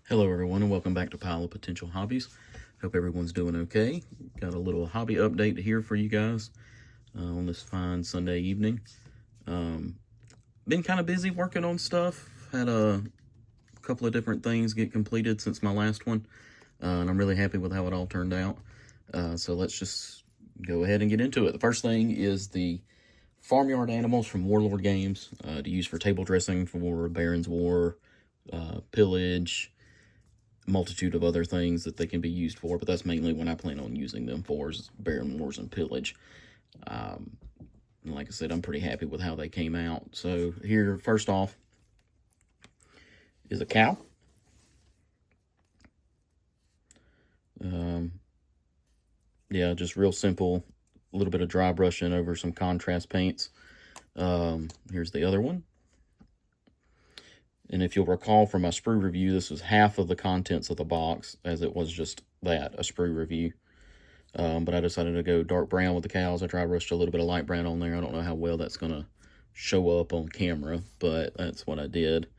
Hello everyone and welcome back to Pile of Potential Hobbies. Hope everyone's doing okay. Got a little hobby update here for you guys on this fine Sunday evening. Been kind of busy working on stuff. Had a couple of different things get completed since my last one. And I'm really happy with how it all turned out. So let's just go ahead and get into it. The first thing is the farmyard animals from Warlord Games to use for table dressing for Baron's War, pillage, multitude of other things that they can be used for, but that's mainly what I plan on using them for, is Baron Wars and Pillage. Like I said, I'm pretty happy with how they came out. So here, first off, is a cow. Yeah, just real simple, a little bit of dry brushing over some contrast paints. Here's the other one. And if you'll recall from my sprue review, this was half of the contents of the box, as it was just that, a sprue review. But I decided to go dark brown with the cows. I dry brushed a little bit of light brown on there. I don't know how well that's going to show up on camera, but that's what I did.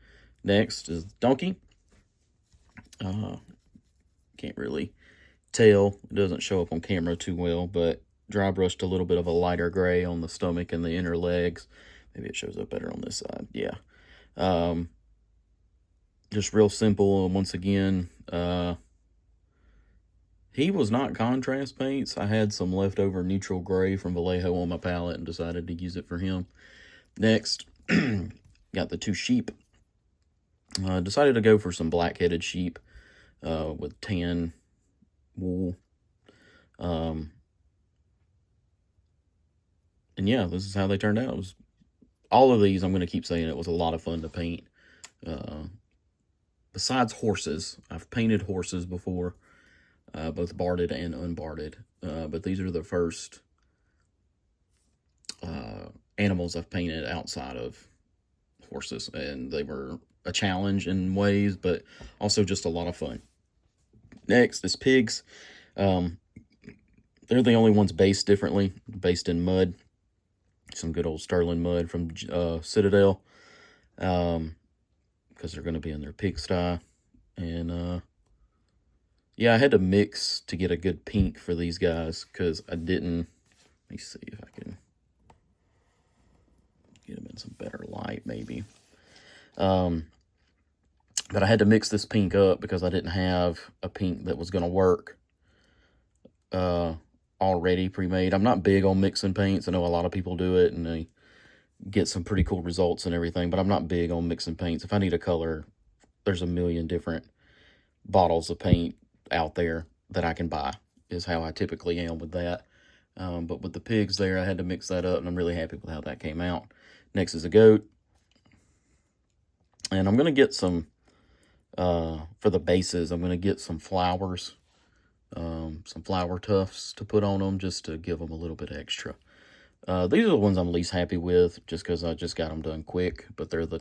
Next is donkey. Can't really tell. It doesn't show up on camera too well, but dry brushed a little bit of a lighter gray on the stomach and the inner legs. Maybe it shows up better on this side. Yeah. Just real simple. Once again, he was not contrast paints. I had some leftover neutral gray from Vallejo on my palette and decided to use it for him. Next, got the two sheep. Decided to go for some black-headed sheep with tan wool. And yeah, this is how they turned out. All of these, I'm going to keep saying, it was a lot of fun to paint. Besides horses, I've painted horses before, both barded and unbarded, but these are the first animals I've painted outside of horses, and they were a challenge in ways, but also just a lot of fun. Next is pigs. They're the only ones based differently, based in mud, some good old sterling mud from Citadel, because they're going to be in their pigsty. And yeah, I had to mix to get a good pink for these guys, because I didn't. Let me see if I can get them in some better light, maybe. But I had to mix this pink up because I didn't have a pink that was going to work already pre-made. I'm not big on mixing paints. I know a lot of people do it, and they get some pretty cool results and everything, but I'm not big on mixing paints. If I need a color, there's a million different bottles of paint out there that I can buy, is how I typically am with that. But with the pigs there, I had to mix that up, and I'm really happy with how that came out. Next is a goat. And I'm going to get some, for the bases, I'm going to get some flowers, some flower tufts to put on them, just to give them a little bit extra. These are the ones I'm least happy with, just because I just got them done quick, but they're the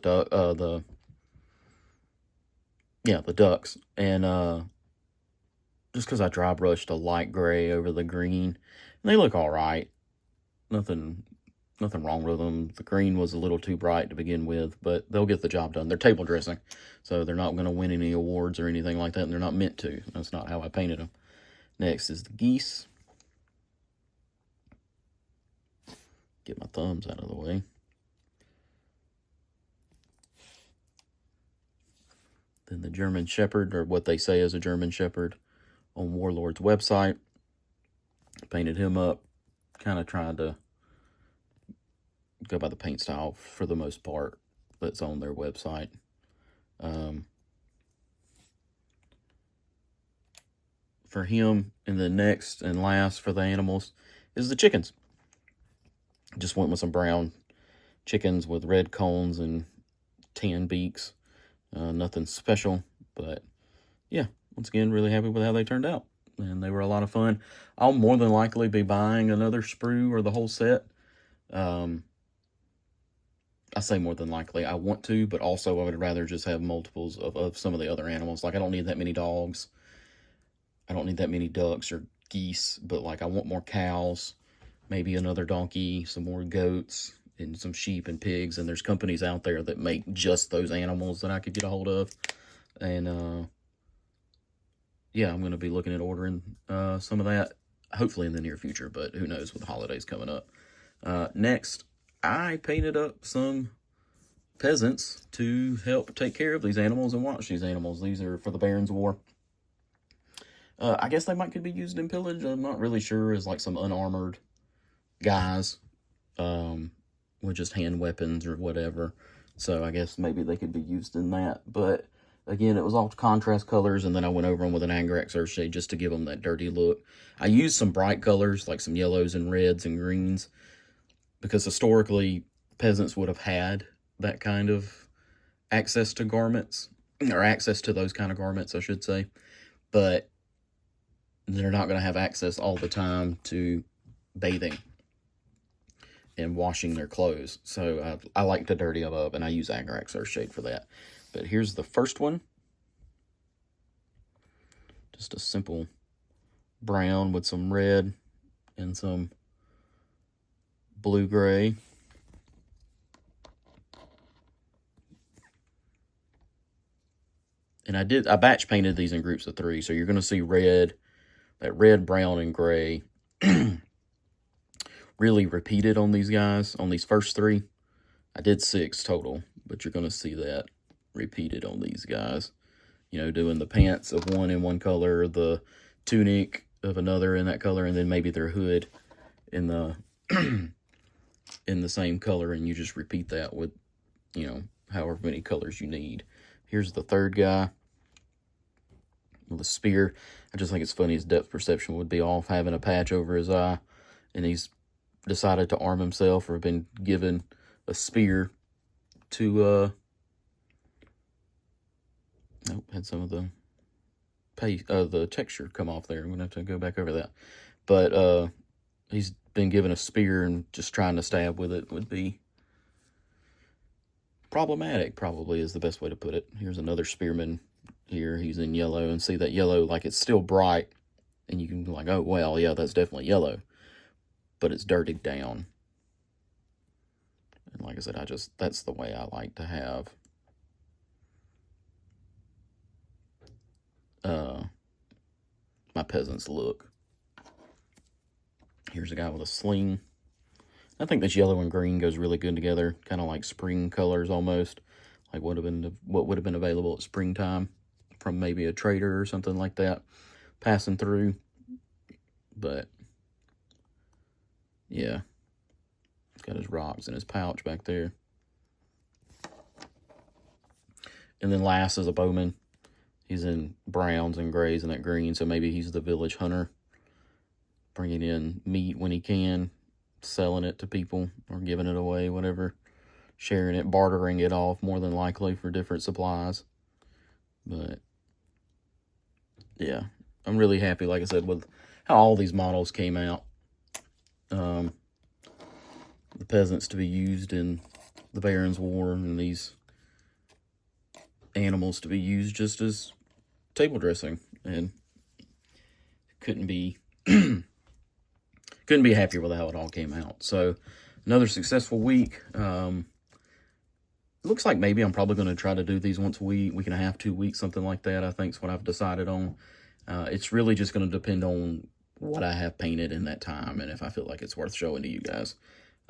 ducks. And just because I dry brushed a light gray over the green, and they look all right. Nothing wrong with them. The green was a little too bright to begin with, but they'll get the job done. They're table dressing, so they're not going to win any awards or anything like that, and they're not meant to. That's not how I painted them. Next is the geese. Get my thumbs out of the way. Then the German Shepherd, or what they say is a German Shepherd, on Warlord's website. Painted him up. Kind of tried to go by the paint style for the most part that's on their website. For him, and the next and last for the animals is the chickens. Just went with some brown chickens with red cones and tan beaks. Nothing special, but yeah, once again, really happy with how they turned out, and they were a lot of fun. I'll more than likely be buying another sprue or the whole set. I say more than likely. I want to, but also I would rather just have multiples of some of the other animals. Like, I don't need that many dogs. I don't need that many ducks or geese, but like, I want more cows, maybe another donkey, some more goats, and some sheep and pigs. And there's companies out there that make just those animals that I could get a hold of. And yeah, I'm going to be looking at ordering some of that, hopefully in the near future, but who knows with the holidays coming up. Next, I painted up some peasants to help take care of these animals and watch these animals. These are for the Barons War. I guess they could be used in pillage. I'm not really sure, as like some unarmored guys with just hand weapons or whatever. So I guess maybe they could be used in that. But again, it was all contrast colors, and then I went over them with an Agrax Earthshade just to give them that dirty look. I used some bright colors, like some yellows and reds and greens, because historically, peasants would have had that kind of access to garments, or access to those kind of garments, I should say. But they're not going to have access all the time to bathing and washing their clothes. So I like to dirty them up, and I use Agrax Earthshade for that. But here's the first one. Just a simple brown with some red and some blue-gray. And I batch painted these in groups of 3, so you're going to see red, that red, brown, and gray really repeated on these guys, on these first 3. I did 6 total, but you're going to see that repeated on these guys. You know, doing the pants of one in one color, the tunic of another in that color, and then maybe their hood in the in the same color, and you just repeat that with, you know, however many colors you need. Here's the third guy with a spear. I just think it's funny his depth perception would be off, having a patch over his eye, and he's decided to arm himself, or been given a spear to had some of the the texture come off there. I'm gonna have to go back over that. But he's been given a spear, and just trying to stab with it would be problematic, probably is the best way to put it. Here's another spearman here. He's in yellow, and see that yellow, like, it's still bright, and you can be like, oh, well, yeah, that's definitely yellow, but it's dirtied down. And like I said, that's the way I like to have my peasants look. Here's a guy with a sling. I think this yellow and green goes really good together, kind of like spring colors almost, like what would have been available at springtime from maybe a trader or something like that passing through. But yeah, he's got his rocks in his pouch back there. And then last is a bowman. He's in browns and grays and that green, so maybe he's the village hunter, bringing in meat when he can, selling it to people, or giving it away, whatever, sharing it, bartering it off, more than likely, for different supplies. But yeah, I'm really happy, like I said, with how all these models came out. The peasants to be used in the Barons War, and these animals to be used just as table dressing, and couldn't be happier with how it all came out. So another successful week. Looks like maybe I'm probably going to try to do these once a week and a half, 2 weeks, something like that. I think is what I've decided on. It's really just going to depend on what I have painted in that time, and if I feel like it's worth showing to you guys.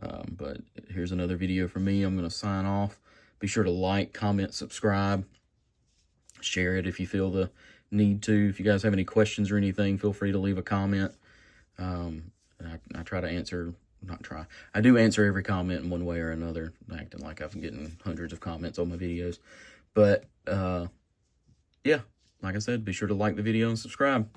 But here's another video from me. I'm going to sign off. Be sure to like, comment, subscribe, share it if you feel the need to. If you guys have any questions or anything, feel free to leave a comment. I try to answer, I do answer every comment in one way or another, acting like I'm getting hundreds of comments on my videos. But, yeah, like I said, be sure to like the video and subscribe.